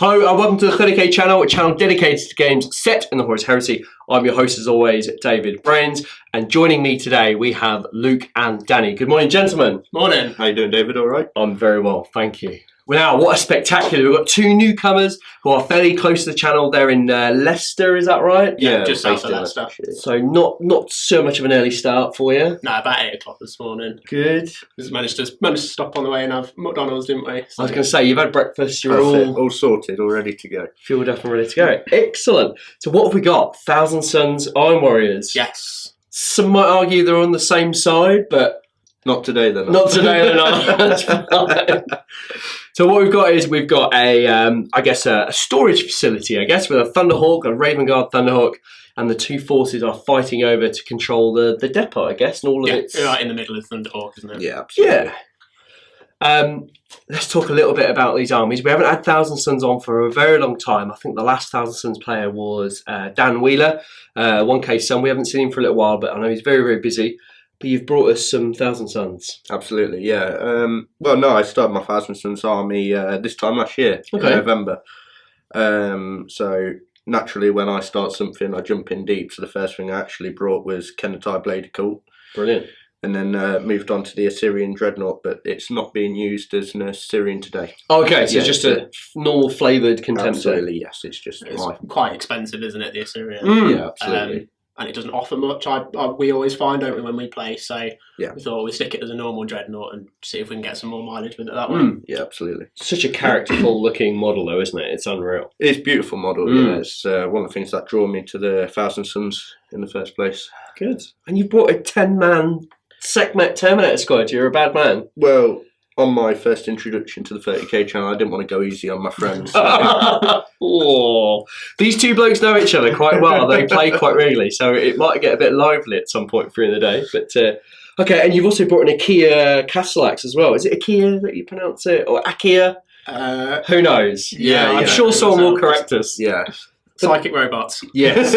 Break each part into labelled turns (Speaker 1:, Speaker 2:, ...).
Speaker 1: Hello and welcome to the 30k channel, a channel dedicated to games set in the Horus Heresy. I'm your host as always, David Brains, and joining me today we have Luke and Danny. Good morning, gentlemen.
Speaker 2: Morning.
Speaker 3: How you doing, David? All right?
Speaker 1: I'm very well, thank you. Well, now, what a spectacular. We've got two newcomers who are fairly close to the channel. They're in Leicester, is that right?
Speaker 2: Yeah, just south of Leicester.
Speaker 1: So not so much of an early start for you.
Speaker 2: No, about 8 o'clock this morning.
Speaker 1: Good.
Speaker 2: Just managed to stop on the way and have McDonald's, didn't we? So.
Speaker 1: I was going to say, you've had breakfast, you're
Speaker 3: all sorted, all ready to go.
Speaker 1: Fueled up and ready to go. Excellent. So what have we got? Thousand Sons, Iron Warriors.
Speaker 2: Yes.
Speaker 1: Some might argue they're on the same side, but...
Speaker 3: Not today, then.
Speaker 1: Not today, they're not. That's fine. So what we've got is a storage facility, I guess, with a Thunderhawk, a Raven Guard Thunderhawk, and the two forces are fighting over to control the depot, I guess, and all of its...
Speaker 2: Yeah, right in the middle of Thunderhawk, isn't it?
Speaker 3: Yeah, absolutely.
Speaker 1: Yeah. Let's talk a little bit about these armies. We haven't had Thousand Sons on for a very long time. I think the last Thousand Sons player was Dan Wheeler, 1K Sun. We haven't seen him for a little while, but I know he's very, very busy. But you've brought us some Thousand Sons.
Speaker 3: Absolutely, yeah. I started my Thousand Sons army this time last year, in November. So naturally, when I start something, I jump in deep. So the first thing I actually brought was Kennetai Blade Cult.
Speaker 1: Brilliant.
Speaker 3: And then moved on to the Assyrian Dreadnought, but it's not being used as an Assyrian today.
Speaker 1: Okay, so it's just a normal flavoured Contemptor.
Speaker 3: Absolutely, yes. It's just
Speaker 2: quite expensive, isn't it, the Assyrian?
Speaker 3: Yeah, absolutely.
Speaker 2: And it doesn't offer much. We always find, don't we, when we play? So
Speaker 3: yeah.
Speaker 2: We thought we'd stick it as a normal Dreadnought and see if we can get some more mileage with it that way.
Speaker 3: Yeah, absolutely.
Speaker 1: Such a characterful looking model, though, isn't it? It's unreal.
Speaker 3: It's a beautiful model. Yeah, it's one of the things that drew me to the Thousand Sons in the first place.
Speaker 1: Good. And you brought a 10-man Sekhmet Terminator squad. You're a bad man.
Speaker 3: Well, on my first introduction to the 30k channel, I didn't want to go easy on my friends.
Speaker 1: Oh, these two blokes know each other quite well. They play quite regularly, so it might get a bit lively at some point through the day. But okay, and you've also brought an IKEA Castellax as well. Is it IKEA that you pronounce it, or IKEA? Who knows? I'm sure someone will correct us.
Speaker 3: Yeah.
Speaker 2: Psychic robots.
Speaker 1: Yes.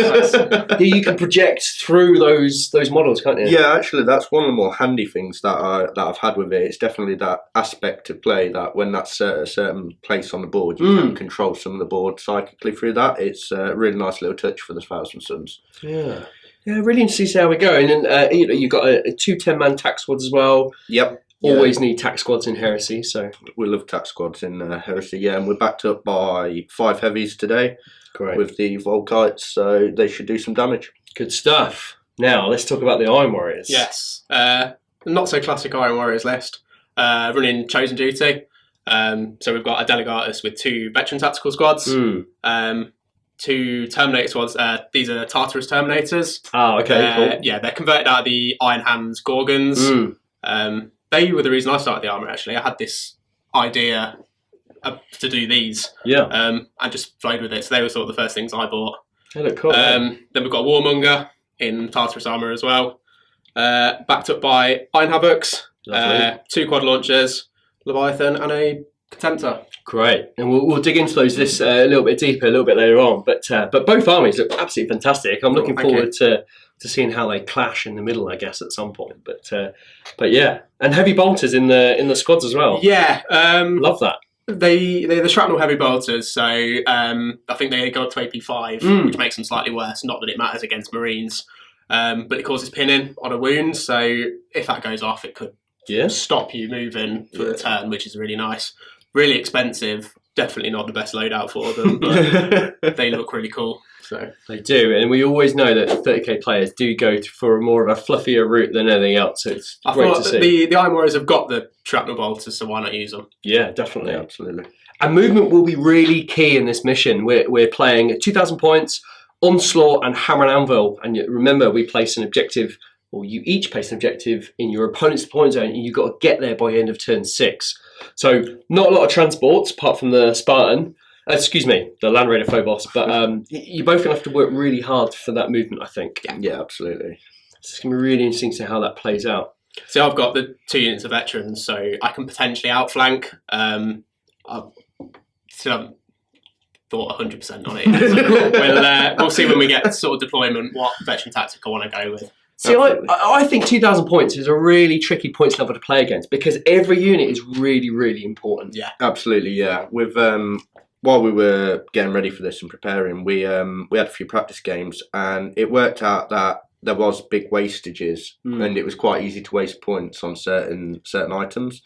Speaker 1: You can project through those models, can't you?
Speaker 3: Yeah, actually, that's one of the more handy things that I've had with it. It's definitely that aspect of play that when that's at a certain place on the board, you can control some of the board psychically through that. It's a really nice little touch for the Thousand Sons.
Speaker 1: Yeah. Yeah, really interesting to see how we go. And then you've got two 10-man tack squads as well.
Speaker 3: Yep.
Speaker 1: Always need tack squads in Heresy, so
Speaker 3: we love tack squads in Heresy. Yeah, and we're backed up by 5 heavies today.
Speaker 1: Great.
Speaker 3: With the Volkites, so they should do some damage.
Speaker 1: Good stuff. Now let's talk about the Iron Warriors.
Speaker 2: Yes, not so classic Iron Warriors list. Running Chosen Duty. So we've got a Delegatus with 2 veteran tactical squads. 2 Terminator squads. These are Tartarus Terminators.
Speaker 1: Oh, okay, cool.
Speaker 2: Yeah, they're converted out of the Iron Hands Gorgons. They were the reason I started the army, actually. I had this idea to do these, and just played with it. So they were sort of the first things I bought.
Speaker 1: They look cool.
Speaker 2: Then we've got a Warmonger in Tartarus armour as well, backed up by Iron Havocs, 2 quad launchers, Leviathan, and a Contemptor.
Speaker 1: Great, and we'll dig into those a little bit deeper a little bit later on. But both armies look absolutely fantastic. I'm looking forward to seeing how they clash in the middle, I guess, at some point. But yeah, and heavy bolters in the squads as well.
Speaker 2: Yeah,
Speaker 1: love that.
Speaker 2: They're the shrapnel heavy bolters, so I think they go up to AP5, which makes them slightly worse. Not that it matters against Marines, but it causes pinning on a wound, so if that goes off, it could stop you moving for the turn, which is really nice. Really expensive, definitely not the best loadout for them, but they look really cool. So
Speaker 1: they do, and we always know that 30k players do go for more of a fluffier route than anything else. So it's great to see.
Speaker 2: The Iron Warriors have got the shrapnel bolters, so why not use them?
Speaker 1: Yeah, definitely,
Speaker 3: absolutely.
Speaker 1: And movement will be really key in this mission. We're playing at 2,000 points, Onslaught and Hammer and Anvil, and remember we place an objective, or you each place an objective in your opponent's point zone, and you've got to get there by the end of turn 6. So not a lot of transports apart from the Spartan. The Land Raider Phobos, but you're both going to have to work really hard for that movement, I think.
Speaker 3: Yeah, absolutely.
Speaker 1: It's going to be really interesting to see how that plays out.
Speaker 2: So I've got the 2 units of veterans, so I can potentially outflank. I still haven't thought 100% on it. We'll see when we get sort of deployment what veteran tactic I want to go with.
Speaker 1: See, I think 2,000 points is a really tricky points level to play against because every unit is really, really important.
Speaker 2: Yeah,
Speaker 3: absolutely. Yeah, with while we were getting ready for this and preparing, we had a few practice games, and it worked out that there was big wastages, and it was quite easy to waste points on certain items.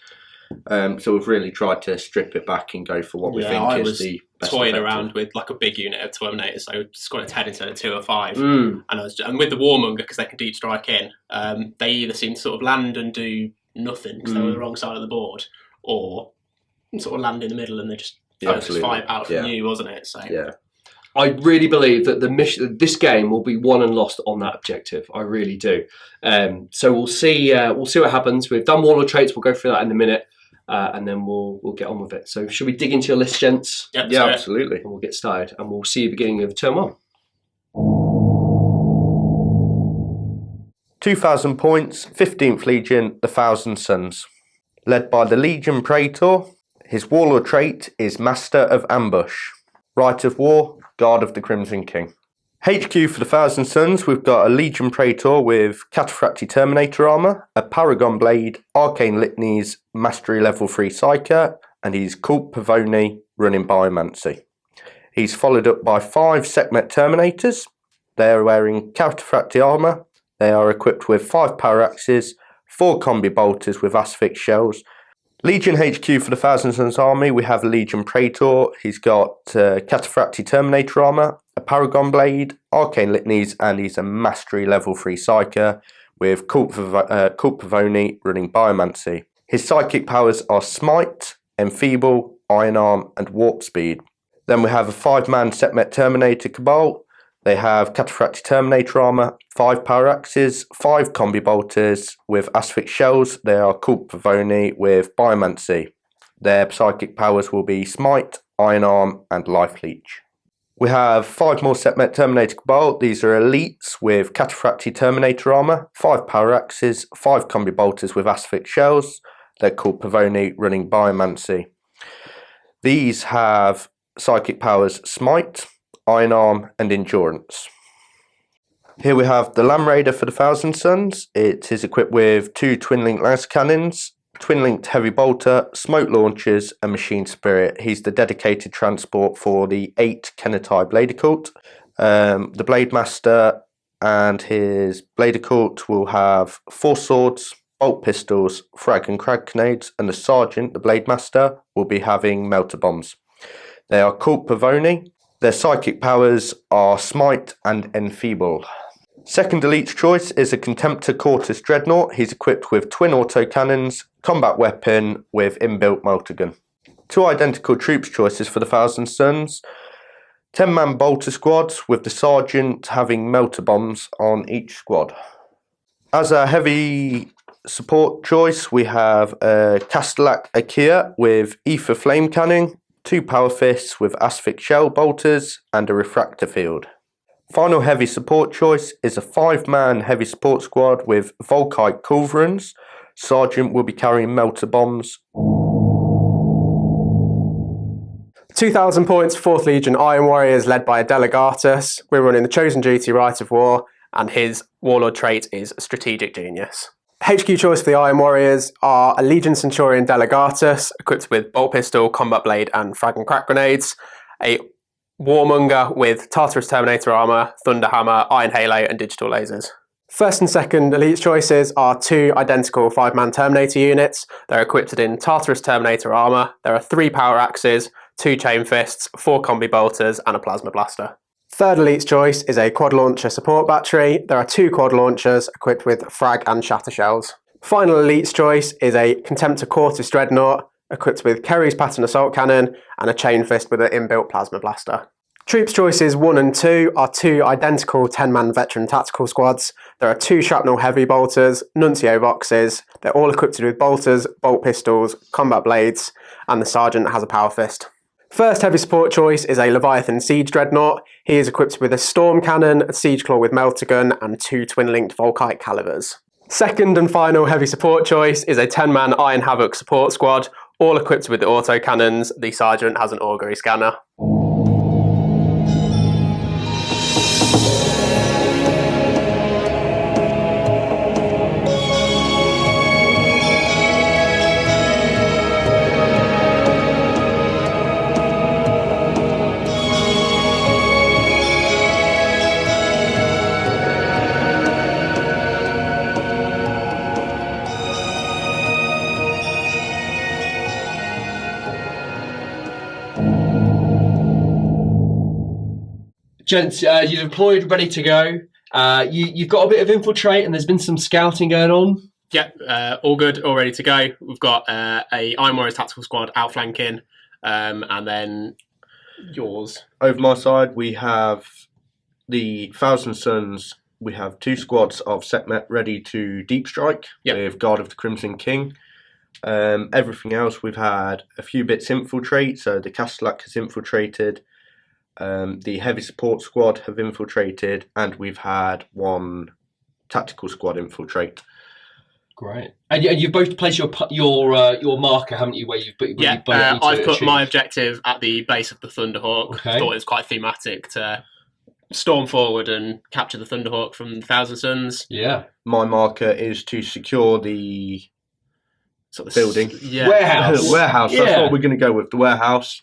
Speaker 3: So we've really tried to strip it back and go for what we think is the best.
Speaker 2: Toying
Speaker 3: effective.
Speaker 2: around with like a big unit of Terminators, so squad of 10 instead of 2 or 5. And with the Warmonger, because they can deep strike in, they either seem to sort of land and do nothing because they're on the wrong side of the board, or sort of land in the middle and they just firepower from you, wasn't it? So
Speaker 3: yeah.
Speaker 1: I really believe that this game will be won and lost on that objective. I really do. So we'll see. We'll see what happens. We've done Warlord traits. We'll go through that in a minute, and then we'll get on with it. So should we dig into your list, gents?
Speaker 2: Yep,
Speaker 3: Yeah, absolutely.
Speaker 1: And we'll get started, and we'll see you beginning of turn 1.
Speaker 3: 2,000 points, 15th Legion, the Thousand Suns. Led by the Legion Praetor, his Warlord trait is Master of Ambush. Rite of War, Guard of the Crimson King. HQ for the Thousand Suns, we've got a Legion Praetor with Cataphractii Terminator armour, a Paragon Blade, Arcane Litanies, Mastery Level 3 Psyker, and he's Cult Pavoni running Biomancy. He's followed up by 5 Sekhmet Terminators. They're wearing Cataphractii armour. They are equipped with 5 Power Axes, 4 Combi Bolters with Asphyx Shells. Legion HQ for the Thousand Suns army, we have a Legion Praetor. He's got Cataphractii Terminator armour, a Paragon Blade, Arcane Litanies, and he's a Mastery Level 3 Psyker with Cult Pavoni running Biomancy. His psychic powers are Smite, Enfeeble, Iron Arm, and Warp Speed. Then we have a 5-man Sekhmet Terminator Cabal. They have Cataphractii Terminator armour, 5 Power Axes, 5 Combi Bolters with Asphyx Shells. They are Cult Pavoni with Biomancy. Their psychic powers will be Smite, Iron Arm, and Life Leech. We have 5 more Sekhmet Terminator Cabal. These are elites with Cataphractii Terminator armour, 5 Power Axes, 5 Combi Bolters with Asphyx Shells. They're Cult Pavoni running Biomancy. These have psychic powers Smite, Iron Arm, and Endurance. Here we have the Lamb Raider for the Thousand Suns. It is equipped with 2 Twin-Linked Laser Cannons, Twin-Linked Heavy Bolter, Smoke Launchers, and Machine Spirit. He's the dedicated transport for the 8 Kenetai Blader Cult. The Blade Master and his Blader Cult will have 4 swords, bolt pistols, frag and crag grenades, and the Sergeant, the Blade Master, will be having melter bombs. They are Cult Pavoni. Their psychic powers are Smite and Enfeeble. Second elite's choice is a Contemptor Cortus Dreadnought. He's equipped with twin autocannons, combat weapon with inbuilt multigun. 2 identical troops choices for the Thousand Suns. 10-man bolter squads with the Sergeant having melter bombs on each squad. As a heavy support choice, we have a Castellac Ikea with Ether Flame Cannon, 2 Power Fists with Asphyx Shell Bolters, and a Refractor Field. Final heavy support choice is a 5-man heavy support squad with Volkite Culverins. Sergeant will be carrying melter bombs.
Speaker 2: 2,000 points, 4th Legion Iron Warriors led by a Delegatus. We're running the Chosen Duty Rite of War, and his Warlord trait is Strategic Genius. HQ choice for the Iron Warriors are a Legion Centurion Delegatus, equipped with Bolt Pistol, Combat Blade, and Frag and Crack Grenades. A Warmonger with Tartarus Terminator Armour, Thunder Hammer, Iron Halo, and Digital Lasers. First and second elite choices are 2 identical 5-man Terminator units. They're equipped in Tartarus Terminator Armour. There are 3 Power Axes, 2 Chain Fists, 4 Combi Bolters, and a Plasma Blaster. Third elite's choice is a Quad Launcher Support Battery. There are 2 Quad Launchers equipped with Frag and Shatter Shells. Final elite's choice is a Contemptor Cortus Dreadnought, equipped with Kerry's Pattern Assault Cannon and a Chain Fist with an inbuilt Plasma Blaster. Troops choices 1 and 2 are 2 identical 10-man veteran tactical squads. There are 2 Shrapnel Heavy Bolters, Nuncio Boxes. They're all equipped with bolters, bolt pistols, combat blades, and the Sergeant has a Power Fist. First heavy support choice is a Leviathan Siege Dreadnought. He is equipped with a Storm Cannon, a Siege Claw with Melter Gun, and 2 twin-linked Volkite Calivers. Second and final heavy support choice is a 10-man Iron Havoc support squad, all equipped with the autocannons. The Sergeant has an Augury Scanner.
Speaker 1: Gents, you're deployed, ready to go. You've got a bit of infiltrate, and there's been some scouting going on.
Speaker 2: Yep, all good, all ready to go. We've got a Iron Warriors tactical squad outflanking, and then yours.
Speaker 3: Over my side, we have the Thousand Suns. We have 2 squads of Sekhmet ready to deep strike with Guard of the Crimson King. Everything else, we've had a few bits infiltrate. So the Castellac has infiltrated. The heavy support squad have infiltrated, and we've had 1 tactical squad infiltrate.
Speaker 1: Great. And you've both placed your marker, haven't you? Where you've put
Speaker 2: I've put my objective at the base of the Thunderhawk.
Speaker 1: Okay.
Speaker 2: I thought it was quite thematic to storm forward and capture the Thunderhawk from the Thousand Suns.
Speaker 1: Yeah.
Speaker 3: My marker is to secure the
Speaker 2: Sort of
Speaker 3: building.
Speaker 1: Warehouse.
Speaker 3: Warehouse.
Speaker 1: Yeah.
Speaker 3: That's what we're going to go with. The warehouse.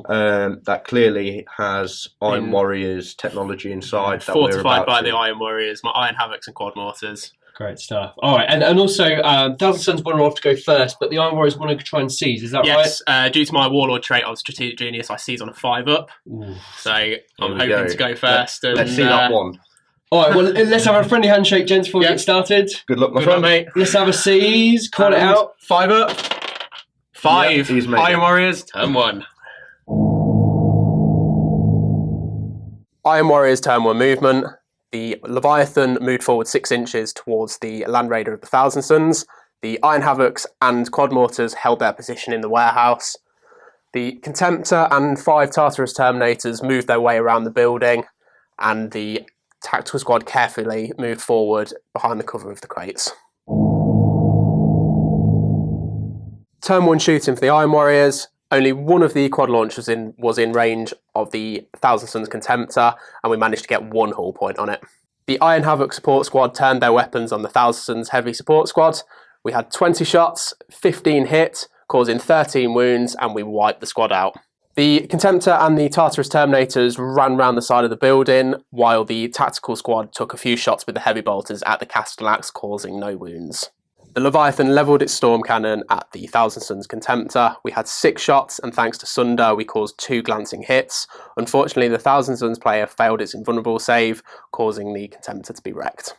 Speaker 3: That clearly has Iron Warriors technology inside. That
Speaker 2: fortified by the Iron Warriors, my Iron Havocs and Quad Mortars.
Speaker 1: Great stuff. All right, and also Thousand Suns wanted off to go first, but the Iron Warriors want to try and seize. Is that right?
Speaker 2: Yes, due to my Warlord trait on Strategic Genius, I seize on a 5-up. So I'm hoping to go first.
Speaker 3: Let's see that one.
Speaker 1: All right, well, let's have a friendly handshake, gents, before we get started.
Speaker 3: Good luck, my
Speaker 2: Good luck,
Speaker 3: friend.
Speaker 2: mate.
Speaker 1: Let's have a seize. Call it out.
Speaker 2: 5-up. 5.
Speaker 3: Yep, he's made
Speaker 2: Iron
Speaker 3: it.
Speaker 2: Warriors, turn 1. Iron Warriors, turn 1 movement. The Leviathan moved forward 6 inches towards the Land Raider of the Thousand Suns. The Iron Havocs and Quad Mortars held their position in the warehouse. The Contemptor and 5 Tartarus Terminators moved their way around the building, and the tactical squad carefully moved forward behind the cover of the crates. Turn 1 shooting for the Iron Warriors. Only one of the quad launchers was in range of the Thousand Suns Contemptor, and we managed to get 1 hull point on it. The Iron Havoc support squad turned their weapons on the Thousand Suns heavy support squad. We had 20 shots, 15 hit, causing 13 wounds, and we wiped the squad out. The Contemptor and the Tartarus Terminators ran round the side of the building, while the tactical squad took a few shots with the heavy bolters at the Castellax, causing no wounds. The Leviathan levelled its storm cannon at the Thousand Suns Contemptor. We had 6 shots, and thanks to Sunder, we caused 2 glancing hits. Unfortunately, the Thousand Suns player failed its invulnerable save, causing the Contemptor to be wrecked.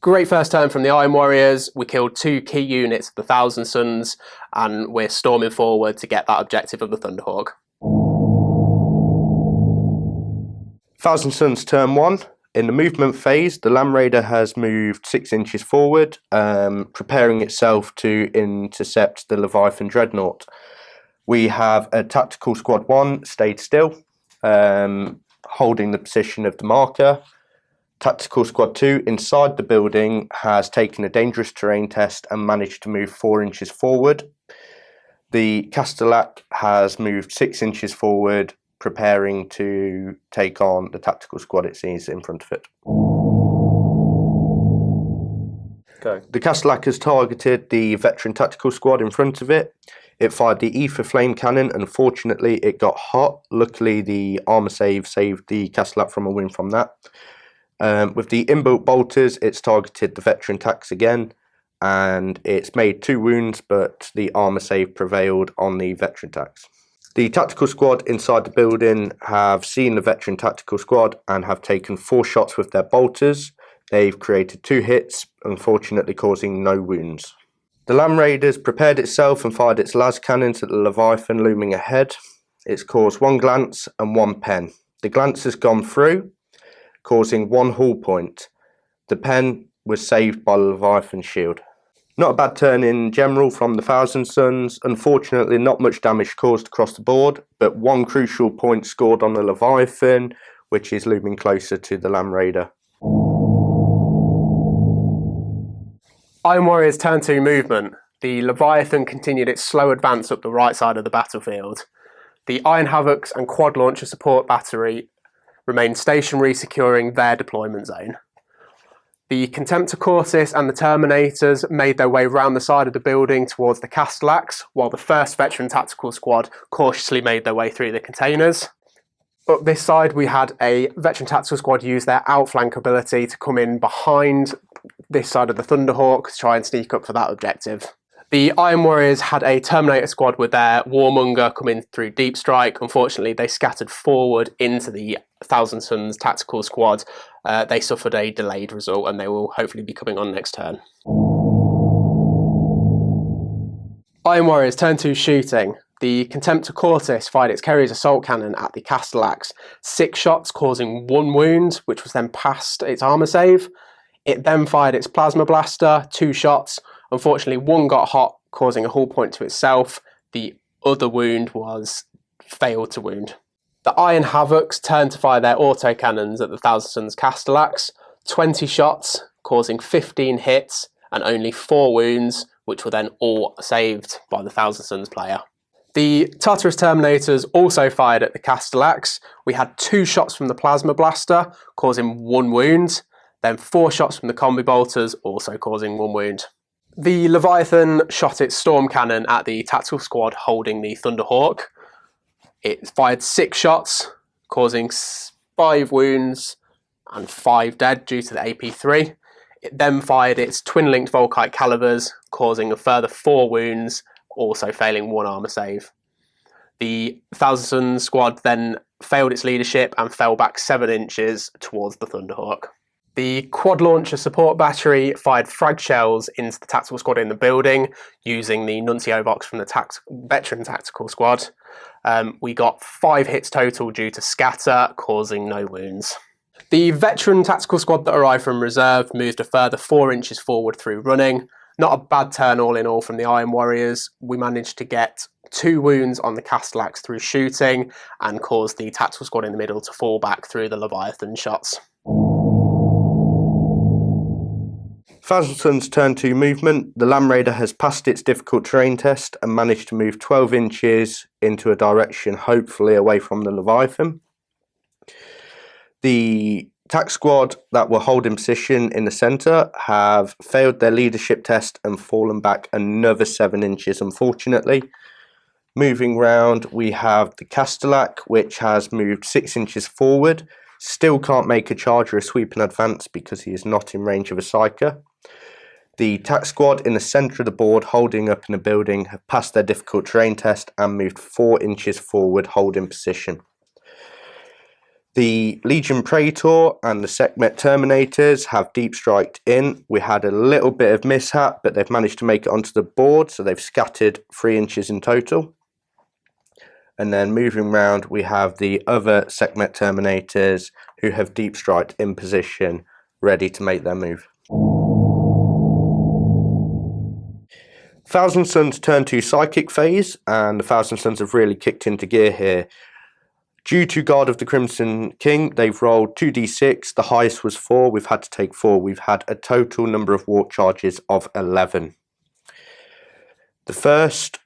Speaker 2: Great first turn from the Iron Warriors. We killed 2 key units of the Thousand Suns, and we're storming forward to get that objective of the Thunderhawk.
Speaker 3: Thousand Suns turn 1. In the movement phase, the Land Raider has moved 6 inches forward, preparing itself to intercept the Leviathan Dreadnought. We have a Tactical Squad 1 stayed still, holding the position of the marker. Tactical Squad 2 inside the building has taken a dangerous terrain test and managed to move 4 inches forward. The Castellac has moved 6 inches forward, preparing to take on the tactical squad it sees in front of it.
Speaker 2: Go.
Speaker 3: The Castellac has targeted the veteran tactical squad in front of it. It fired the Ether Flame Cannon, and unfortunately it got hot. Luckily the armour save saved the Castellac from a win from that. With the inbuilt bolters, it's targeted the veteran tax again, and it's made 2 wounds, but the armour save prevailed on the veteran tax. The tactical squad inside the building have seen the veteran tactical squad and have taken 4 shots with their bolters. They've created 2 hits, unfortunately causing no wounds. The Land Raiders prepared itself and fired its las cannons at the Leviathan looming ahead. It's caused 1 glance and 1 pen. The glance has gone through, causing 1 hull point. The pen was saved by the Leviathan shield. Not a bad turn in general from the Thousand Suns. Unfortunately, not much damage caused across the board, but 1 crucial point scored on the Leviathan, which is looming closer to the Land Raider.
Speaker 2: Iron Warriors turn 2 movement. The Leviathan continued its slow advance up the right side of the battlefield. The Iron Havocs and Quad Launcher support battery remained stationary, securing their deployment zone. The Contemptor Corsis and the Terminators made their way round the side of the building towards the Castellax, while the 1st Veteran Tactical Squad cautiously made their way through the containers. Up this side, we had a Veteran Tactical Squad use their outflank ability to come in behind this side of the Thunderhawk to try and sneak up for that objective.
Speaker 4: The Iron Warriors had a Terminator squad with their Warmonger coming through Deep Strike. Unfortunately, they scattered forward into the Thousand Suns tactical squad. They suffered a delayed result and they will hopefully be coming on next turn. Iron Warriors turn 2 shooting. The Contemptor Cortis fired its Kerry's assault cannon at the Castellax. 6 shots causing 1 wound, which was then past its armour save. It then fired its Plasma Blaster, 2 shots. Unfortunately, 1 got hot, causing a hull point to itself. The other wound was failed to wound. The Iron Havocs turned to fire their autocannons at the Thousand Suns Castellax. 20 shots, causing 15 hits and only 4 wounds, which were then all saved by the Thousand Suns player. The Tartarus Terminators also fired at the Castellax. We had 2 shots from the Plasma Blaster, causing 1 wound. Then 4 shots from the Combi Bolters, also causing 1 wound. The Leviathan shot its Storm Cannon at the tactical squad holding the Thunderhawk. It fired 6 shots, causing 5 wounds and 5 dead due to the AP3. It then fired its twin-linked Volkite Calibers, causing a further 4 wounds, also failing 1 armour save. The Thousand Suns squad then failed its leadership and fell back 7 inches towards the Thunderhawk. The Quad Launcher Support Battery fired frag shells into the tactical squad in the building using the Nuncio Box from the Veteran Tactical Squad. We got 5 hits total due to scatter, causing no wounds. The Veteran Tactical Squad that arrived from reserve moved a further 4 inches forward through running. Not a bad turn all in all from the Iron Warriors. We managed to get 2 wounds on the Castellax through shooting and caused the tactical squad in the middle to fall back through the Leviathan shots.
Speaker 3: Thousand Suns turn 2 movement. The Land Raider has passed its difficult terrain test and managed to move 12 inches into a direction hopefully away from the Leviathan. The Tac Squad that were holding position in the centre have failed their leadership test and fallen back another 7 inches unfortunately. Moving round, we have the Castellax, which has moved 6 inches forward. Still can't make a charge or a sweep in advance because he is not in range of a Psyker. The Tac Squad in the centre of the board holding up in the building have passed their difficult terrain test and moved 4 inches forward holding position. The Legion Praetor and the Sekhmet Terminators have deep striked in. We had a little bit of mishap, but they've managed to make it onto the board, so they've scattered 3 inches in total. And then moving round, we have the other Sekhmet Terminators who have deep striked in position, ready to make their move. Thousand Suns turn to Psychic phase, and the Thousand Suns have really kicked into gear here. Due to Guard of the Crimson King, they've rolled 2d6, the highest was 4, we've had to take 4. We've had a total number of warp charges of 11. The first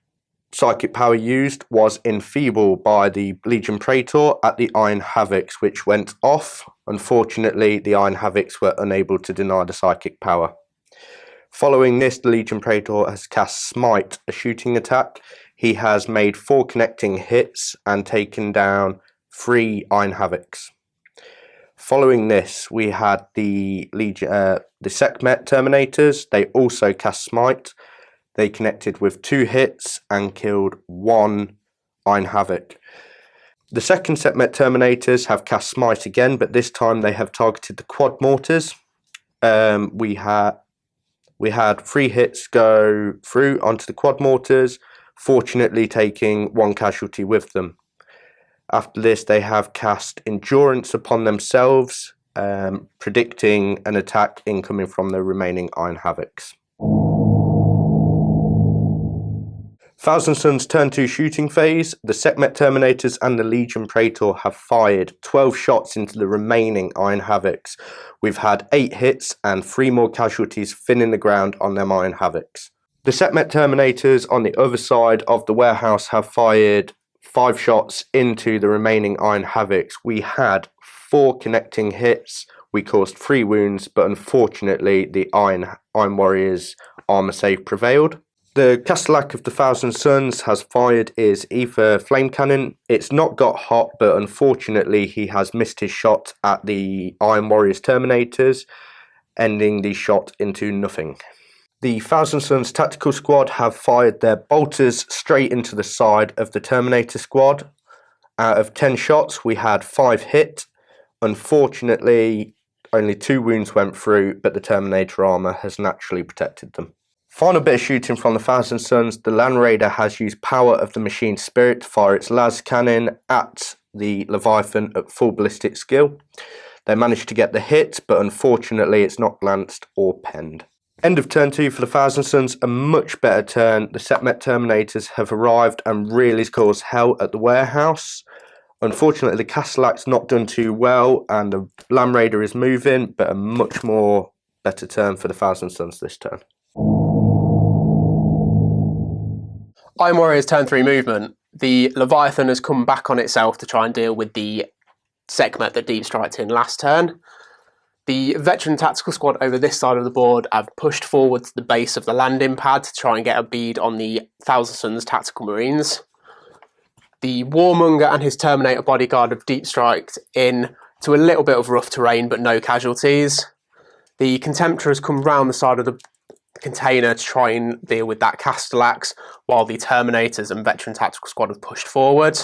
Speaker 3: psychic power used was Enfeeble by the Legion Praetor at the Iron Havocs, which went off. Unfortunately, the Iron Havocs were unable to deny the psychic power. Following this, the Legion Praetor has cast Smite, a shooting attack. He has made 4 connecting hits and taken down 3 Iron Havocs. Following this, we had the Sekhmet Terminators. They also cast Smite. They connected with 2 hits and killed 1 Iron Havoc. The second Sekhmet Terminators have cast Smite again, but this time they have targeted the Quad Mortars. We had 3 hits go through onto the Quad Mortars, fortunately taking 1 casualty with them. After this, they have cast Endurance upon themselves, predicting an attack incoming from the remaining Iron Havocs. Thousand Suns turn 2 shooting phase. The Sekhmet Terminators and the Legion Praetor have fired 12 shots into the remaining Iron Havocs. We've had 8 hits and 3 more casualties thinning the ground on them Iron Havocs. The Sekhmet Terminators on the other side of the warehouse have fired 5 shots into the remaining Iron Havocs. We had 4 connecting hits. We caused 3 wounds, but unfortunately the Iron Warriors armor save prevailed. The Castellax of the Thousand Suns has fired his Ether Flame Cannon. It's not got hot, but unfortunately he has missed his shot at the Iron Warriors Terminators, ending the shot into nothing. The Thousand Suns tactical squad have fired their bolters straight into the side of the Terminator squad. Out of 10 shots, we had 5 hit. Unfortunately, only 2 wounds went through, but the Terminator armour has naturally protected them. Final bit of shooting from the Thousand Suns. The Land Raider has used power of the machine spirit to fire its las cannon at the Leviathan at full ballistic skill. They managed to get the hit, but unfortunately it's not glanced or penned. End of turn 2 for the Thousand Suns, a much better turn. The Sekhmet Terminators have arrived and really caused hell at the warehouse. Unfortunately, the Castleax's not done too well, and the Land Raider is moving, but a much more better turn for the Thousand Suns this turn.
Speaker 4: Iron Warriors turn 3 movement. The Leviathan has come back on itself to try and deal with the Sekhmet that deep striked in last turn. The veteran tactical squad over this side of the board have pushed forward to the base of the landing pad to try and get a bead on the Thousand Suns tactical marines. The Warmonger and his Terminator bodyguard have deep striked in to a little bit of rough terrain but no casualties. The Contemptor has come round the side of the container to try and deal with that Castleax, while the Terminators and veteran tactical squad have pushed forward.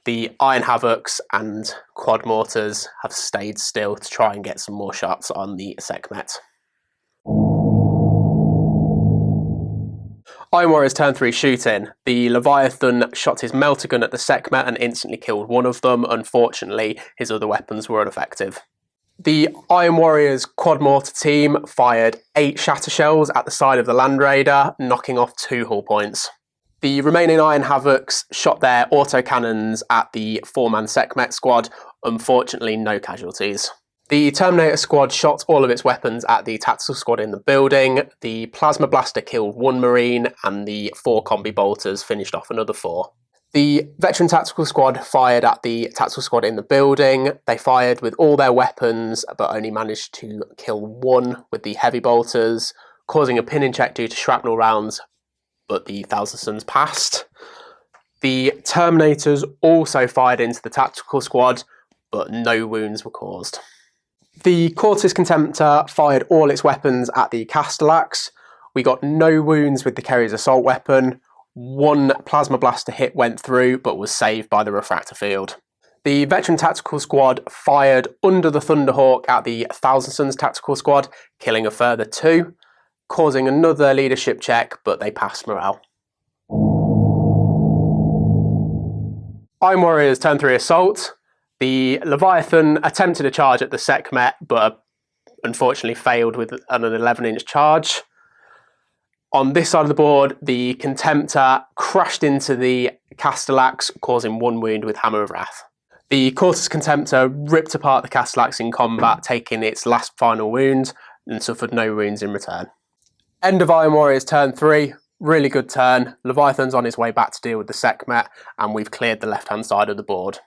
Speaker 4: The Iron Havocs and Quad Mortars have stayed still to try and get some more shots on the Sekhmet. Iron Warriors turn 3 shooting. The Leviathan shot his melter gun at the Sekhmet and instantly killed one of them. Unfortunately, his other weapons were ineffective. The Iron Warriors Quad Mortar team fired 8 shatter shells at the side of the Land Raider, knocking off 2 hull points. The remaining Iron Havocs shot their autocannons at the 4-man Sekhmet squad. Unfortunately, no casualties. The Terminator squad shot all of its weapons at the tactical squad in the building. The Plasma Blaster killed 1 Marine, and the 4 combi bolters finished off another 4. The veteran tactical squad fired at the tactical squad in the building. They fired with all their weapons, but only managed to kill 1 with the heavy bolters, causing a pinning check due to shrapnel rounds, but the Thousand Suns passed. The Terminators also fired into the tactical squad, but no wounds were caused. The Cortis Contemptor fired all its weapons at the Castleax. We got no wounds with the Kerry's assault weapon. 1 Plasma Blaster hit went through, but was saved by the refractor field. The veteran tactical squad fired under the Thunderhawk at the Thousand Suns tactical squad, killing a further 2, causing another leadership check, but they passed morale. Iron Warriors turn 3 assault. The Leviathan attempted a charge at the Sekhmet, but unfortunately failed with an 11-inch charge. On this side of the board, the Contemptor crashed into the Castleax, causing 1 wound with Hammer of Wrath. The Cortis Contemptor ripped apart the Castleax in combat, taking its last final wound, and suffered no wounds in return. End of Iron Warriors turn 3. Really good turn. Leviathan's on his way back to deal with the Sekhmet, and we've cleared the left-hand side of the board.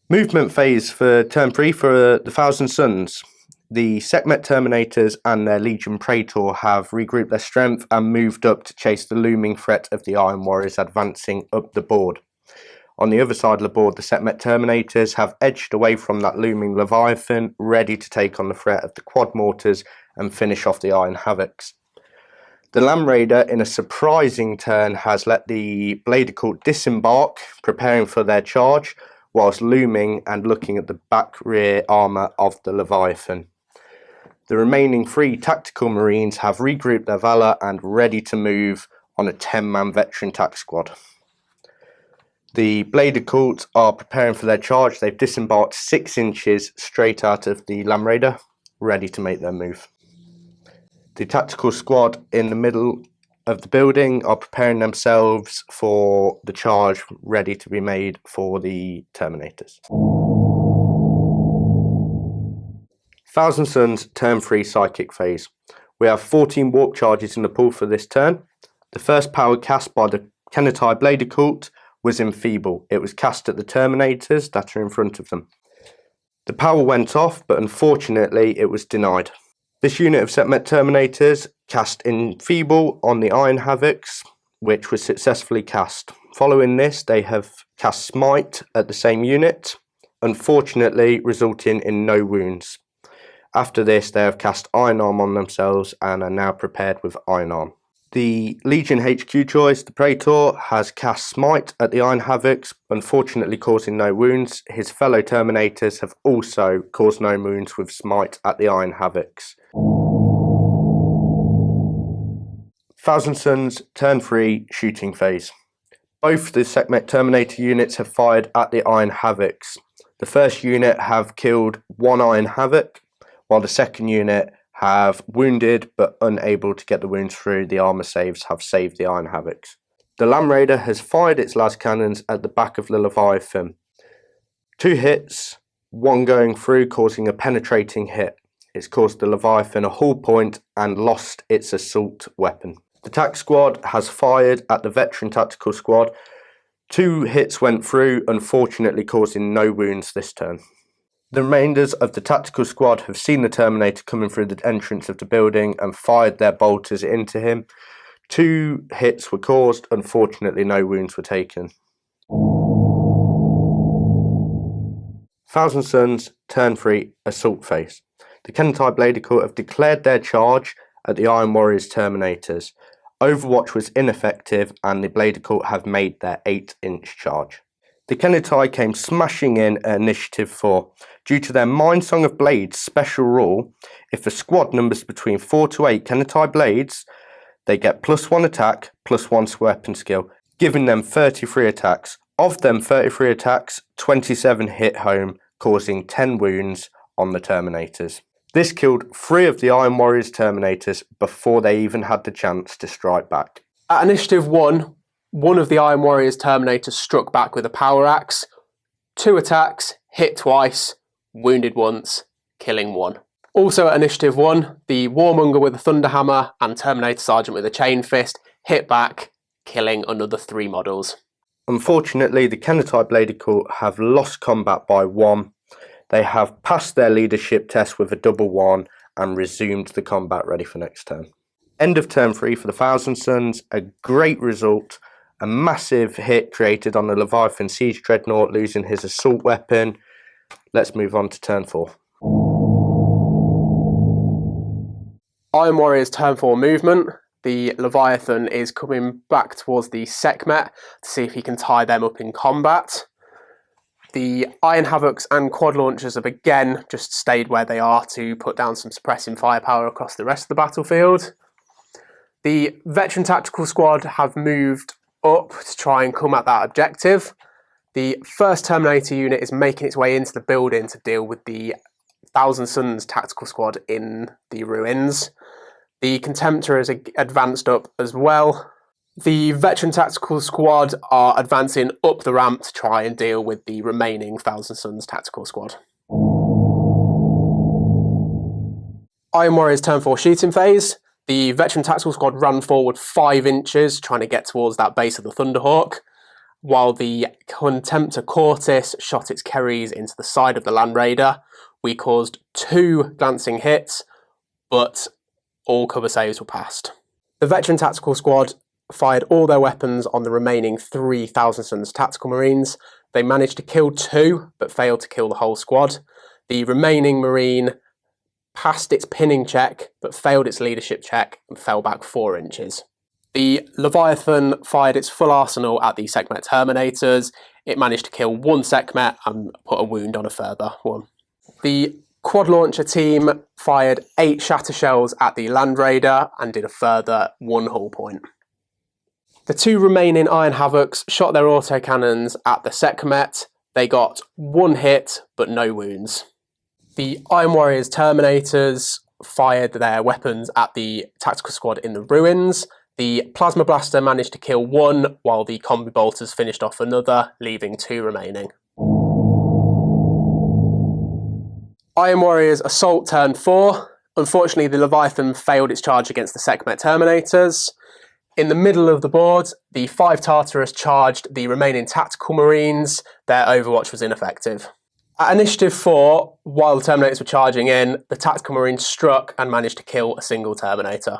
Speaker 3: Movement phase for turn 3 for the Thousand Suns. The Sekhmet Terminators and their Legion Praetor have regrouped their strength and moved up to chase the looming threat of the Iron Warriors advancing up the board. On the other side of the board, the Sekhmet Terminators have edged away from that looming Leviathan, ready to take on the threat of the Quad Mortars and finish off the Iron Havocs. The Land Raider, in a surprising turn, has let the Blader Cult disembark, preparing for their charge, whilst looming and looking at the back rear armour of the Leviathan. The remaining 3 tactical marines have regrouped their Valor and ready to move on a 10-man veteran tac squad. The Blader Cult are preparing for their charge. They've disembarked 6 inches straight out of the Land Raider, ready to make their move. The tactical squad in the middle of the building are preparing themselves for the charge, ready to be made for the Terminators. Thousand Suns turn 3 psychic phase. We have 14 warp charges in the pool for this turn. The first power cast by the Kenetai Blader Cult was enfeeble. It was cast at the Terminators that are in front of them. The power went off, but unfortunately it was denied. This unit of Sekhmet Terminators cast enfeeble on the Iron Havocs, which was successfully cast. Following this, they have cast Smite at the same unit, unfortunately resulting in no wounds. After this, they have cast Iron Arm on themselves and are now prepared with Iron Arm. The Legion HQ choice, the Praetor, has cast Smite at the Iron Havocs, unfortunately causing no wounds. His fellow Terminators have also caused no wounds with Smite at the Iron Havocs. Thousand Suns turn 3 shooting phase. Both the Sekhmet Terminator units have fired at the Iron Havocs. The first unit have killed one Iron Havoc, while the second unit have wounded but unable to get the wounds through. The armour saves have saved the Iron Havocs. The Land Raider has fired its las cannons at the back of the Leviathan. 2 hits, one going through causing a penetrating hit. It's caused the Leviathan a hull point and lost its assault weapon. The TAC squad has fired at the Veteran Tactical squad. 2 hits went through, unfortunately causing no wounds this turn. The remainders of the tactical squad have seen the Terminator coming through the entrance of the building and fired their bolters into him. 2 hits were caused, unfortunately no wounds were taken. Thousand Suns turn 3 assault phase. The Kennetai Bladed Court have declared their charge at the Iron Warriors Terminators. Overwatch was ineffective and the Bladed Court have made their 8-inch charge. The Kennetai came smashing in at Initiative 4. Due to their Mind Song of Blades special rule, if a squad numbers between 4 to 8 Kennetai Blades, they get +1 attack, +1 weapon skill, giving them 33 attacks. Of them 33 attacks, 27 hit home, causing 10 wounds on the Terminators. This killed 3 of the Iron Warriors Terminators before they even had the chance to strike back.
Speaker 4: At Initiative 1, one of the Iron Warriors Terminators struck back with a power axe. 2 attacks, hit twice, wounded once, killing 1. Also at Initiative 1, the Warmonger with a Thunderhammer and Terminator Sergeant with a Chain Fist hit back, killing another 3 models.
Speaker 3: Unfortunately, the Kennetai Bladed Court have lost combat by 1. They have passed their leadership test with a double 1 and resumed the combat ready for next turn. End of turn 3 for the Thousand Suns, a great result. A massive hit created on the Leviathan Siege Dreadnought, losing his assault weapon. Let's move on to turn 4.
Speaker 4: Iron Warriors turn 4 movement. The Leviathan is coming back towards the Sekhmet to see if he can tie them up in combat. The Iron Havocs and Quad Launchers have again just stayed where they are to put down some suppressing firepower across the rest of the battlefield. The Veteran Tactical Squad have moved up to try and come at that objective. The first Terminator unit is making its way into the building to deal with the Thousand Suns Tactical Squad in the ruins. The Contemptor has advanced up as well. The Veteran Tactical Squad are advancing up the ramp to try and deal with the remaining Thousand Suns Tactical Squad. Iron Warriors turn 4 shooting phase. The Veteran Tactical Squad ran forward 5 inches, trying to get towards that base of the Thunderhawk, while the Contemptor Cortis shot its Kerries into the side of the Land Raider. We caused 2 glancing hits, but all cover saves were passed. The Veteran Tactical Squad fired all their weapons on the remaining 3 Thousand Suns Tactical Marines. They managed to kill 2, but failed to kill the whole squad. The remaining Marine passed its pinning check, but failed its leadership check and fell back 4 inches. The Leviathan fired its full arsenal at the Sekhmet Terminators. It managed to kill 1 Sekhmet and put a wound on a further one. The Quad Launcher team fired 8 shatter shells at the Land Raider and did a further 1 hull point. The 2 remaining Iron Havocs shot their autocannons at the Sekhmet. They got 1 hit, but no wounds. The Iron Warriors Terminators fired their weapons at the Tactical Squad in the ruins. The Plasma Blaster managed to kill 1, while the Combi Bolters finished off another, leaving 2 remaining. Iron Warriors Assault turn 4. Unfortunately, the Leviathan failed its charge against the Sekhmet Terminators. In the middle of the board, the 5 Tartarus charged the remaining Tactical Marines. Their Overwatch was ineffective. At Initiative 4, while the Terminators were charging in, the Tactical Marines struck and managed to kill a single Terminator.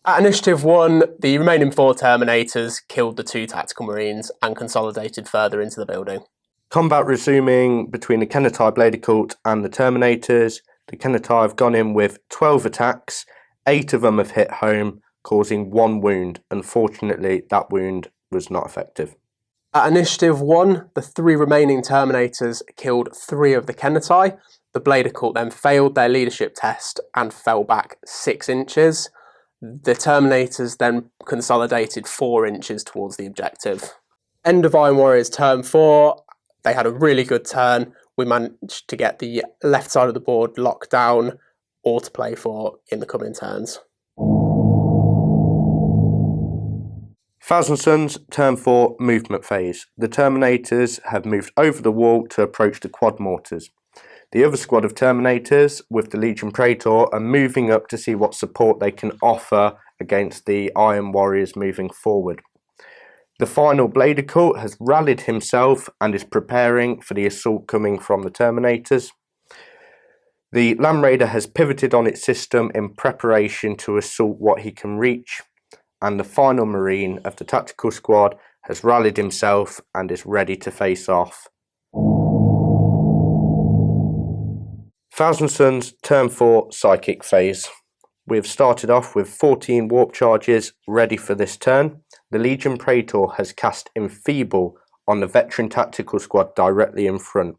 Speaker 4: At Initiative 1, the remaining 4 Terminators killed the 2 Tactical Marines and consolidated further into the building.
Speaker 3: Combat resuming between the Kennetai Bladed Court and the Terminators. The Kenetai have gone in with 12 attacks, 8 of them have hit home, causing 1 wound. Unfortunately, that wound was not effective.
Speaker 4: At Initiative 1, the 3 remaining Terminators killed 3 of the Kenetai. The Blade Occult then failed their leadership test and fell back 6 inches. The Terminators then consolidated 4 inches towards the objective. End of Iron Warriors turn 4. They had a really good turn. We managed to get the left side of the board locked down, all to play for in the coming turns.
Speaker 3: Thousand Suns, turn 4, movement phase. The Terminators have moved over the wall to approach the Quad Mortars. The other squad of Terminators, with the Legion Praetor, are moving up to see what support they can offer against the Iron Warriors moving forward. The final Blade Occult has rallied himself and is preparing for the assault coming from the Terminators. The Land Raider has pivoted on its system in preparation to assault what he can reach. And the final Marine of the tactical squad has rallied himself and is ready to face off. Thousand Suns, turn 4, psychic phase. We've started off with 14 warp charges ready for this turn. The Legion Praetor has cast Enfeeble on the veteran tactical squad directly in front.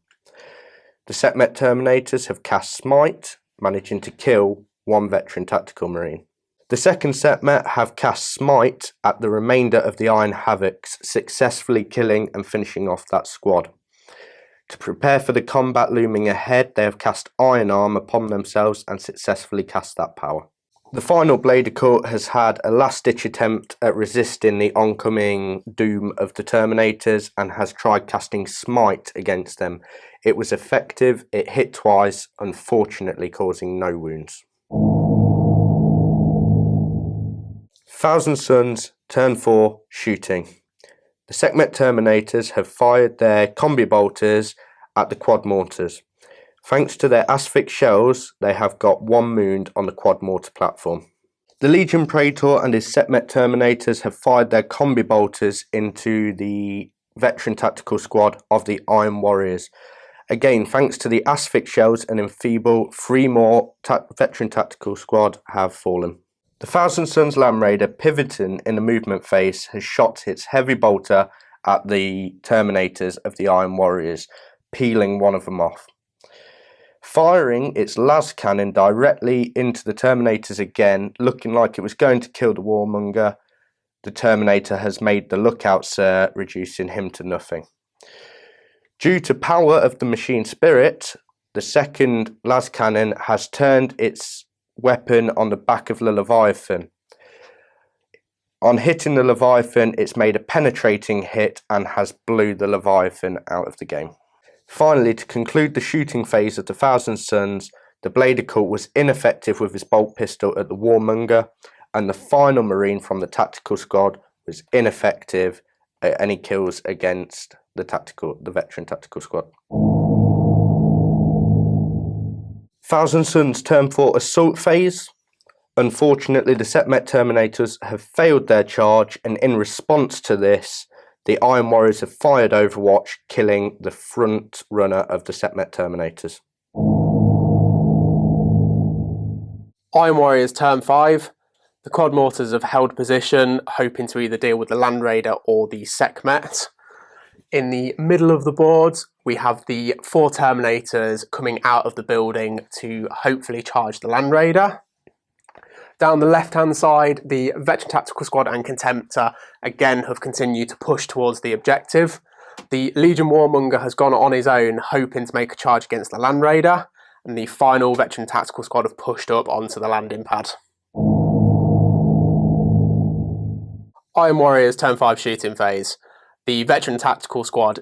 Speaker 3: The Sekhmet Terminators have cast Smite, managing to kill 1 veteran tactical Marine. The second Sekhmet have cast Smite at the remainder of the Iron Havocs, successfully killing and finishing off that squad. To prepare for the combat looming ahead, they have cast Iron Arm upon themselves and successfully cast that power. The final Blade Occult has had a last-ditch attempt at resisting the oncoming doom of the Terminators and has tried casting Smite against them. It was effective, it hit twice, unfortunately causing no wounds. Thousand Suns, turn 4, shooting. The Sekhmet Terminators have fired their combi bolters at the Quad Mortars. Thanks to their Asphyx shells, they have got 1 wound on the Quad Mortar platform. The Legion Praetor and his Sekhmet Terminators have fired their combi bolters into the veteran tactical squad of the Iron Warriors. Again, thanks to the Asphyx shells and Enfeeble, 3 more veteran tactical squad have fallen. The Thousand Suns Land Raider, pivoting in the movement phase, has shot its heavy bolter at the Terminators of the Iron Warriors, peeling 1 of them off. Firing its las cannon directly into the Terminators again, looking like it was going to kill the Warmonger, the Terminator has made the lookout sir, reducing him to nothing. Due to power of the machine spirit, the second las cannon has turned its weapon on the back of the Leviathan. On hitting the Leviathan, it's made a penetrating hit and has blew the Leviathan out of the game. Finally, to conclude the shooting phase of the Thousand Suns, the Blade Occult was ineffective with his bolt pistol at the Warmonger, and the final Marine from the tactical squad was ineffective at any kills against the veteran tactical squad. Thousand Suns turn 4 assault phase. Unfortunately, the Sekhmet Terminators have failed their charge, and in response to this, the Iron Warriors have fired Overwatch, killing the front runner of the Sekhmet Terminators.
Speaker 4: Iron Warriors turn 5. The Quad Mortars have held position, hoping to either deal with the Land Raider or the Sekhmet. In the middle of the board, we have the 4 Terminators coming out of the building to hopefully charge the Land Raider. Down the left-hand side, the Veteran Tactical Squad and Contemptor again have continued to push towards the objective. The Legion Warmonger has gone on his own, hoping to make a charge against the Land Raider, and the final Veteran Tactical Squad have pushed up onto the landing pad. Iron Warriors turn 5 shooting phase. The Veteran Tactical Squad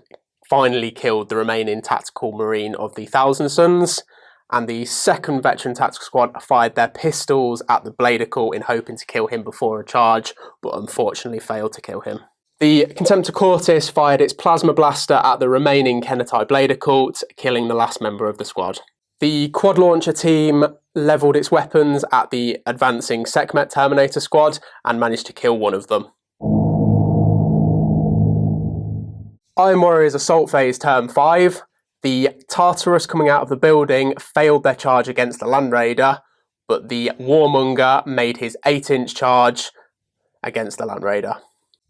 Speaker 4: finally killed the remaining Tactical Marine of the Thousand Suns, and the second Veteran Tactical Squad fired their pistols at the Blade Occult in hoping to kill him before a charge, but unfortunately failed to kill him. The Contemptor Cortis fired its Plasma Blaster at the remaining Kenetai Blade Occult, killing the last member of the squad. The Quad Launcher team levelled its weapons at the advancing Sekhmet Terminator squad and managed to kill 1 of them. Iron Warriors Assault Phase turn 5. The Tartarus coming out of the building failed their charge against the Land Raider, but the Warmonger made his 8-inch charge against the Land Raider.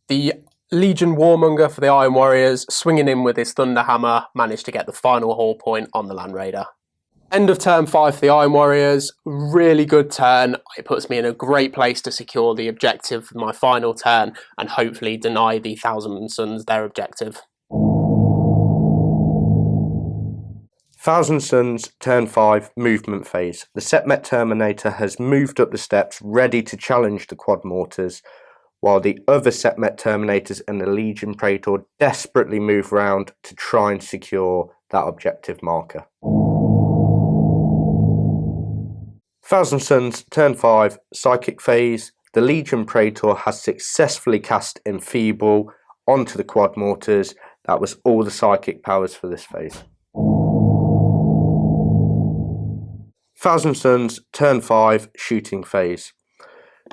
Speaker 4: The Legion Warmonger for the Iron Warriors, swinging in with his Thunderhammer, managed to get the final hull point on the Land Raider. End of turn 5 for the Iron Warriors, really good turn. It puts me in a great place to secure the objective for my final turn and hopefully deny the Thousand Suns their objective.
Speaker 3: Thousand Suns, turn 5, movement phase. The Sekhmet Terminator has moved up the steps, ready to challenge the Quad Mortars, while the other Sekhmet Terminators and the Legion Praetor desperately move round to try and secure that objective marker. Thousand Suns, turn 5, psychic phase. The Legion Praetor has successfully cast Enfeeble onto the Quad Mortars. That was all the psychic powers for this phase. Thousand Suns, turn 5, shooting phase.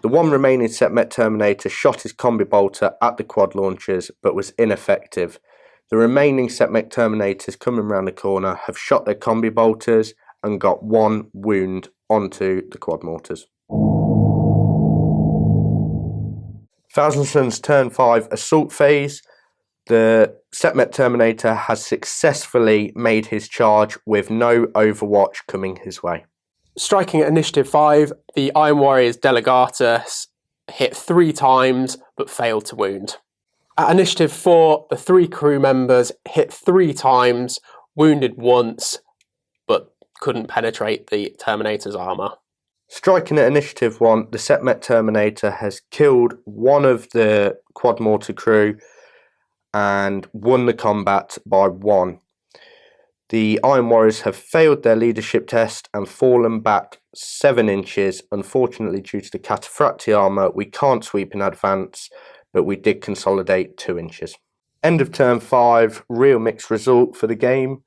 Speaker 3: The one remaining Sekhmet Terminator shot his combi bolter at the quad launchers but was ineffective. The remaining Sekhmet Terminators coming round the corner have shot their combi bolters and got one wound onto the quad mortars. Thousand Suns, turn 5, assault phase. The Sekhmet Terminator has successfully made his charge with no Overwatch coming his way.
Speaker 4: Striking at Initiative 5, the Iron Warriors Delegatus hit 3 times but failed to wound. At Initiative 4, the 3 crew members hit 3 times, wounded once, but couldn't penetrate the Terminator's armour.
Speaker 3: Striking at Initiative 1, the Sekhmet Terminator has killed one of the Quad Mortar crew and won the combat by 1. The Iron Warriors have failed their leadership test and fallen back 7 inches. Unfortunately, due to the Cataphractii armour, we can't sweep in advance, but we did consolidate 2 inches. End of turn 5, real mixed result for the game.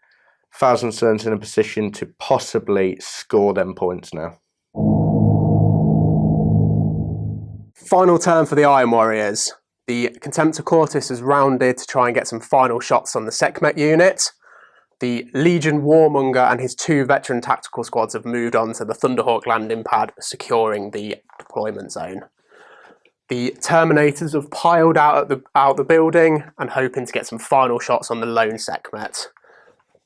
Speaker 3: Thousand Suns in a position to possibly score them points now.
Speaker 4: Final turn for the Iron Warriors. The Contemptor Cortis has rounded to try and get some final shots on the Sekhmet unit. The Legion Warmonger and his 2 veteran tactical squads have moved on to the Thunderhawk landing pad, securing the deployment zone. The Terminators have piled out the building and hoping to get some final shots on the lone Sekhmet.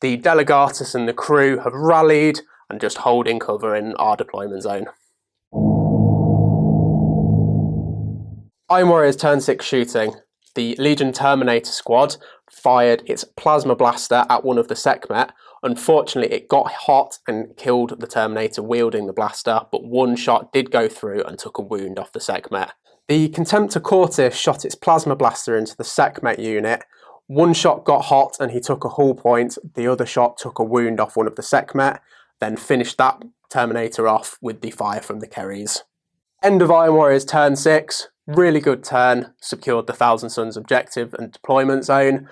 Speaker 4: The Delegatus and the crew have rallied and just holding cover in our deployment zone. Iron Warriors turn 6 shooting. The Legion Terminator squad fired its plasma blaster at one of the Sekhmet. Unfortunately, it got hot and killed the Terminator wielding the blaster, but one shot did go through and took a wound off the Sekhmet. The Contemptor Cortis shot its plasma blaster into the Sekhmet unit. One shot got hot and he took a hull point. The other shot took a wound off one of the Sekhmet, then finished that Terminator off with the fire from the Keres. End of Iron Warriors turn 6. Really good turn. Secured the Thousand Suns objective and deployment zone.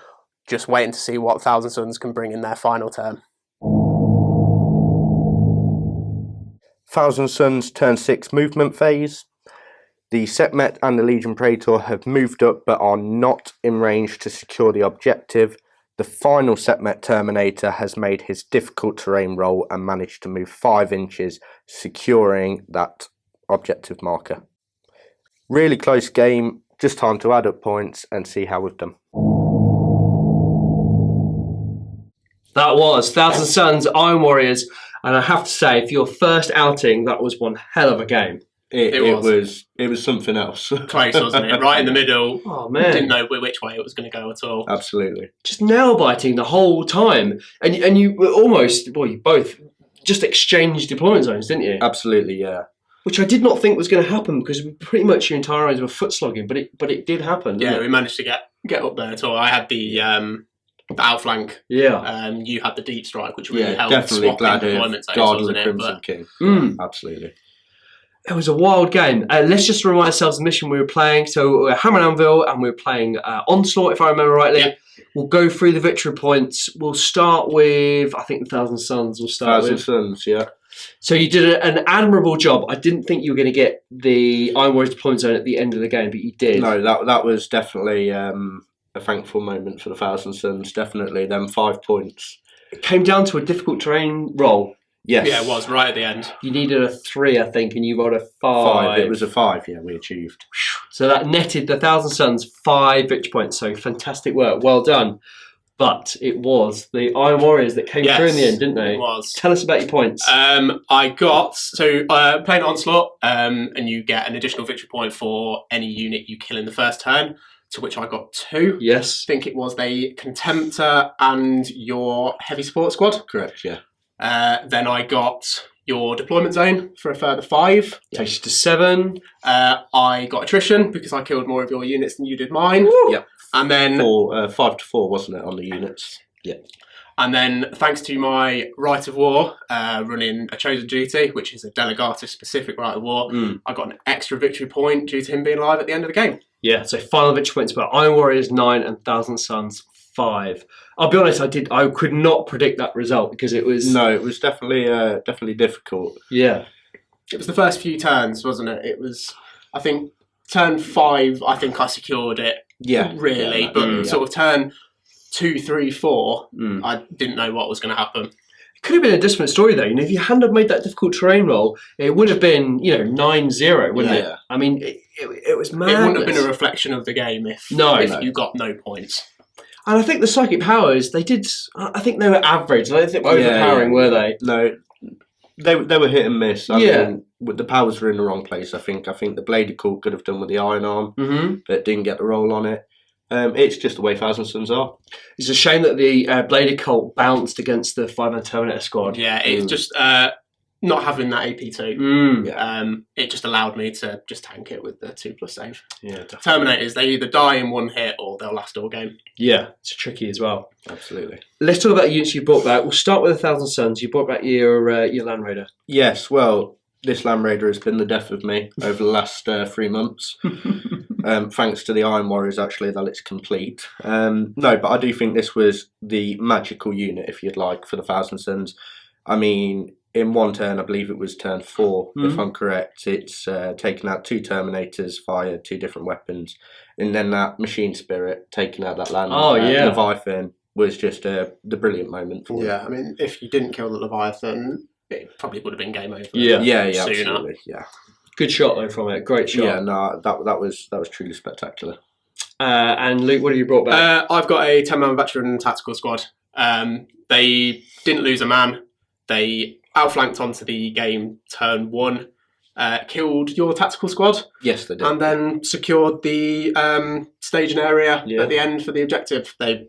Speaker 4: Just waiting to see what Thousand Suns can bring in their final turn.
Speaker 3: Thousand Suns turn 6 movement phase. The Sekhmet and the Legion Praetor have moved up but are not in range to secure the objective. The final Sekhmet Terminator has made his difficult terrain roll and managed to move 5 inches, securing that objective marker. Really close game, just time to add up points and see how we've done.
Speaker 1: That was Thousand Suns, Iron Warriors, and I have to say, for your first outing, that was one hell of a game.
Speaker 3: It was something else.
Speaker 2: Close, wasn't it? Right in the middle.
Speaker 1: Oh man,
Speaker 2: Didn't know which way it was going to go at all.
Speaker 3: Absolutely.
Speaker 1: just nail biting the whole time, and you were almost, well, you both just exchanged deployment zones, didn't you?
Speaker 3: Absolutely, yeah.
Speaker 1: Which I did not think was going to happen because pretty much your entire eyes were foot slogging, but it did happen. Didn't
Speaker 2: Yeah,
Speaker 1: it?
Speaker 2: we managed to get up there at all. I had the outflank.
Speaker 1: Yeah.
Speaker 2: You had the deep strike, which really
Speaker 3: Yeah,
Speaker 2: helped
Speaker 3: definitely
Speaker 2: swap
Speaker 3: glad
Speaker 2: in
Speaker 3: of
Speaker 2: deployment zones,
Speaker 3: Guard of
Speaker 2: wasn't
Speaker 3: the
Speaker 2: it?
Speaker 3: Crimson
Speaker 2: But
Speaker 3: King.
Speaker 1: Mm.
Speaker 3: Absolutely.
Speaker 1: It was a wild game. Let's just remind ourselves of the mission we were playing. So we're Hammer and Anvil, and we were playing Onslaught, if I remember rightly.
Speaker 2: Yeah.
Speaker 1: We'll go through the victory points. We'll start with, I think, the Thousand Suns. We'll start
Speaker 3: Thousand
Speaker 1: with.
Speaker 3: Suns, yeah.
Speaker 1: So you did an admirable job. I didn't think you were going to get the Iron Warriors deployment zone at the end of the game, but you did.
Speaker 3: No, that was definitely a thankful moment for the Thousand Suns. Definitely, them 5 points
Speaker 1: it came down to a difficult terrain roll.
Speaker 3: Yes.
Speaker 2: Yeah, it was right at the end.
Speaker 1: You needed a 3, I think, and you rolled a 5.
Speaker 3: It was a 5, yeah, we achieved.
Speaker 1: So that netted the Thousand Suns 5 victory points. So fantastic work. Well done. But it was the Iron Warriors that came through in the end, didn't they?
Speaker 2: It was.
Speaker 1: Tell us about your points.
Speaker 2: I got playing Onslaught, and you get an additional victory point for any unit you kill in the first turn, to which I got 2.
Speaker 1: Yes.
Speaker 2: I think it was the Contemptor and your Heavy Support Squad.
Speaker 3: Correct, yeah.
Speaker 2: Then I got your Deployment Zone for a further 5.
Speaker 1: Takes you to 7.
Speaker 2: I got Attrition because I killed more of your units than you did mine.
Speaker 3: Yep.
Speaker 2: And then
Speaker 3: 5 to 4, wasn't it, on the units? Yeah.
Speaker 2: And then, thanks to my Rite of War, running a Chosen Duty, which is a Delegatus-specific Rite of War, I got an extra victory point due to him being alive at the end of the game.
Speaker 1: Yeah, so final victory points were Iron Warriors 9 and Thousand Suns 5. I'll be honest, I could not predict that result because it was...
Speaker 3: No, it was definitely difficult.
Speaker 1: Yeah.
Speaker 2: It was the first few turns, wasn't it? It was, I think, turn 5, I think I secured it.
Speaker 3: Yeah.
Speaker 2: Really,
Speaker 3: yeah,
Speaker 2: but sort of turn 2, 3, 4,
Speaker 3: Mm.
Speaker 2: I didn't know what was going to happen.
Speaker 1: It could have been a different story though. You know, if you hadn't have made that difficult terrain roll, it would have been, 9-0, wouldn't it?
Speaker 3: Yeah.
Speaker 1: I mean, it was mad.
Speaker 2: It wouldn't have been a reflection of the game if
Speaker 3: No.
Speaker 2: you got no points.
Speaker 1: And I think the psychic powers, I think they were average. I don't think they were overpowering, were they?
Speaker 3: No, they were hit and miss. I
Speaker 1: Yeah.
Speaker 3: mean, the powers were in the wrong place. I think the Bladed Cult could have done with the Iron Arm, but didn't get the roll on it. It's just the way Thousand Suns are.
Speaker 1: It's a shame that the Bladed Cult bounced against the 5-man Terminator squad.
Speaker 2: Yeah, it's just not having that AP2. It just allowed me to just tank it with the 2+ save.
Speaker 1: Yeah, definitely.
Speaker 2: Terminators, they either die in one hit or they'll last all game.
Speaker 1: Yeah, it's tricky as well.
Speaker 3: Absolutely.
Speaker 1: Let's talk about the units you brought back. We'll start with the Thousand Suns. You brought back your Land Raider.
Speaker 3: Yes, well, this Land Raider has been the death of me over the last 3 months. Thanks to the Iron Warriors, actually, that it's complete. No, but I do think this was the magical unit, if you'd like, for the Thousand Suns. I mean, in one turn, I believe it was turn 4, if I'm correct, it's taken out 2 Terminators, fired 2 different weapons, and then that Machine Spirit taking out that land Leviathan was just the brilliant moment for
Speaker 2: Yeah, I mean, if you didn't kill the Leviathan, it probably would have been game over.
Speaker 1: Yeah.
Speaker 3: Yeah,
Speaker 2: sooner.
Speaker 3: absolutely, yeah.
Speaker 1: Good shot though from it. Great shot.
Speaker 3: Yeah, no, that was truly spectacular.
Speaker 1: And Luke, what have you brought back?
Speaker 2: I've got a 10-man veteran tactical squad. They didn't lose a man. They outflanked onto the game turn 1, killed your tactical squad,
Speaker 3: Yes, they did.
Speaker 2: and then secured the staging area
Speaker 1: Yeah.
Speaker 2: at the end for the objective. They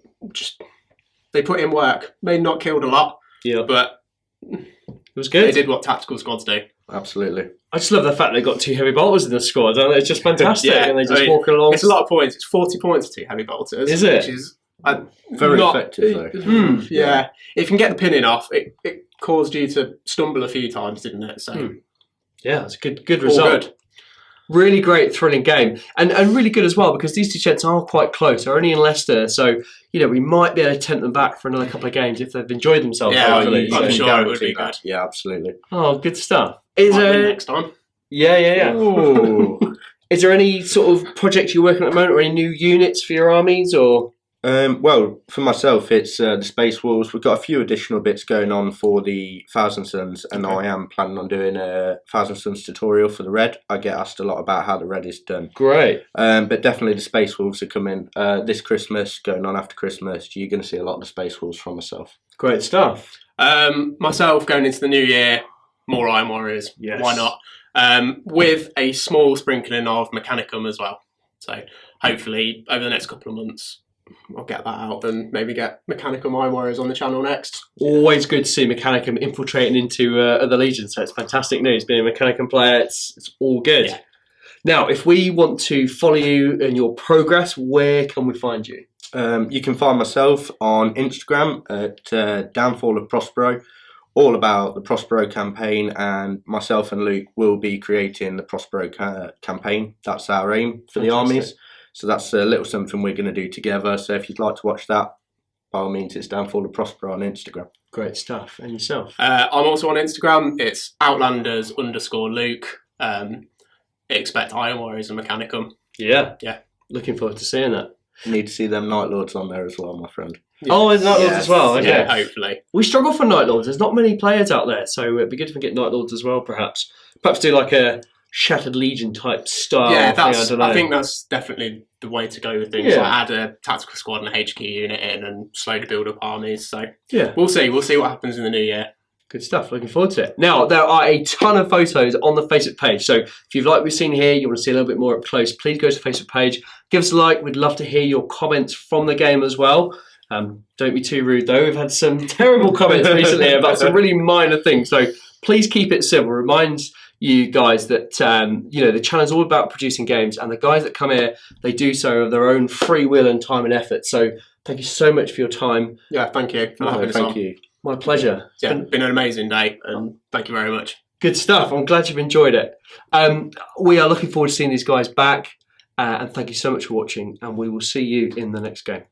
Speaker 2: put in work. May not killed a lot,
Speaker 1: Yeah,
Speaker 2: but
Speaker 1: it was
Speaker 2: they
Speaker 1: good.
Speaker 2: did what tactical squads do.
Speaker 3: Absolutely.
Speaker 1: I just love the fact they got 2 heavy bolters in the squad. It's just fantastic,
Speaker 2: Yeah,
Speaker 1: and they just
Speaker 2: I mean,
Speaker 1: walk along.
Speaker 2: It's a lot of points. It's 40 points for 2 heavy bolters.
Speaker 1: Is it?
Speaker 2: Which is
Speaker 3: Very
Speaker 2: not-
Speaker 3: effective, though.
Speaker 2: Yeah. If you can get the pinning off, it caused you to stumble a few times, didn't it? So
Speaker 1: Yeah, it's a good
Speaker 2: all
Speaker 1: result.
Speaker 2: good.
Speaker 1: Really great, thrilling game, and really good as well because these 2 sets are quite close. They're only in Leicester, so we might be able to tempt them back for another couple of games if they've enjoyed themselves.
Speaker 2: Yeah,
Speaker 1: hopefully.
Speaker 2: I'm
Speaker 3: can
Speaker 2: sure it would be
Speaker 3: guarantee that.
Speaker 2: good.
Speaker 3: Yeah, absolutely.
Speaker 1: Oh, good stuff. Is
Speaker 2: Might win
Speaker 1: there?
Speaker 2: next time.
Speaker 1: Yeah.
Speaker 3: Ooh.
Speaker 1: Is there any sort of project you're working on at the moment, or any new units for your armies, or?
Speaker 3: Well, for myself, it's the Space Wolves. We've got a few additional bits going on for the Thousand Suns, and I am planning on doing a Thousand Suns tutorial for the Red. I get asked a lot about how the Red is done.
Speaker 1: Great.
Speaker 3: But definitely the Space Wolves are coming this Christmas, going on after Christmas. You're going to see a lot of the Space Wolves from myself.
Speaker 1: Great stuff.
Speaker 2: Myself going into the new year, more Iron Warriors.
Speaker 1: Yes.
Speaker 2: Why not? With a small sprinkling of Mechanicum as well. So hopefully over the next couple of months, I'll get that out and maybe get Mechanicum Iron Warriors on the channel next.
Speaker 1: Always good to see Mechanicum infiltrating into other legions, so it's fantastic news. Being a Mechanicum player, it's all good.
Speaker 2: Yeah.
Speaker 1: Now, if we want to follow you and your progress, where can we find you?
Speaker 3: You can find myself on Instagram at Downfall of Prospero, all about the Prospero campaign, and myself and Luke will be creating the Prospero campaign. That's our aim for the armies. So that's a little something we're going to do together. So if you'd like to watch that, by all means, it's Downfall of Prospero on Instagram.
Speaker 1: Great stuff. And yourself?
Speaker 2: I'm also on Instagram. It's Outlanders_Luke. Expect Iron Warriors and Mechanicum.
Speaker 1: Yeah.
Speaker 2: Yeah.
Speaker 1: Looking forward to seeing that.
Speaker 3: You need to see them Night Lords on there as well, my friend.
Speaker 1: Oh, and Night Lords
Speaker 3: Yes.
Speaker 1: as well. Okay.
Speaker 2: Yeah, hopefully.
Speaker 1: We struggle for Night Lords. There's not many players out there, so it'd be good if we get Night Lords as well, perhaps. Perhaps do like a Shattered Legion type style.
Speaker 2: Yeah,
Speaker 1: thing,
Speaker 2: I think that's definitely the way to go with things.
Speaker 1: Yeah.
Speaker 2: Like add a tactical squad and a HQ unit in and slowly build up armies. So
Speaker 1: Yeah.
Speaker 2: we'll see. We'll see what happens in the new year.
Speaker 1: Good stuff. Looking forward to it. Now, there are a ton of photos on the Facebook page. So if you've liked what we've seen here, you want to see a little bit more up close, please go to the Facebook page. Give us a like. We'd love to hear your comments from the game as well. Don't be too rude, though. We've had some terrible comments recently about some really minor things. So please keep it civil. Reminds you guys that, the channel is all about producing games. And the guys that come here, they do so of their own free will and time and effort. So thank you so much for your time.
Speaker 2: Yeah, thank you for having us
Speaker 3: Thank
Speaker 2: on.
Speaker 3: you.
Speaker 1: My pleasure.
Speaker 2: Yeah, been an amazing day, and thank you very much.
Speaker 1: Good stuff. I'm glad you've enjoyed it. We are looking forward to seeing these guys back. And thank you so much for watching. And we will see you in the next game.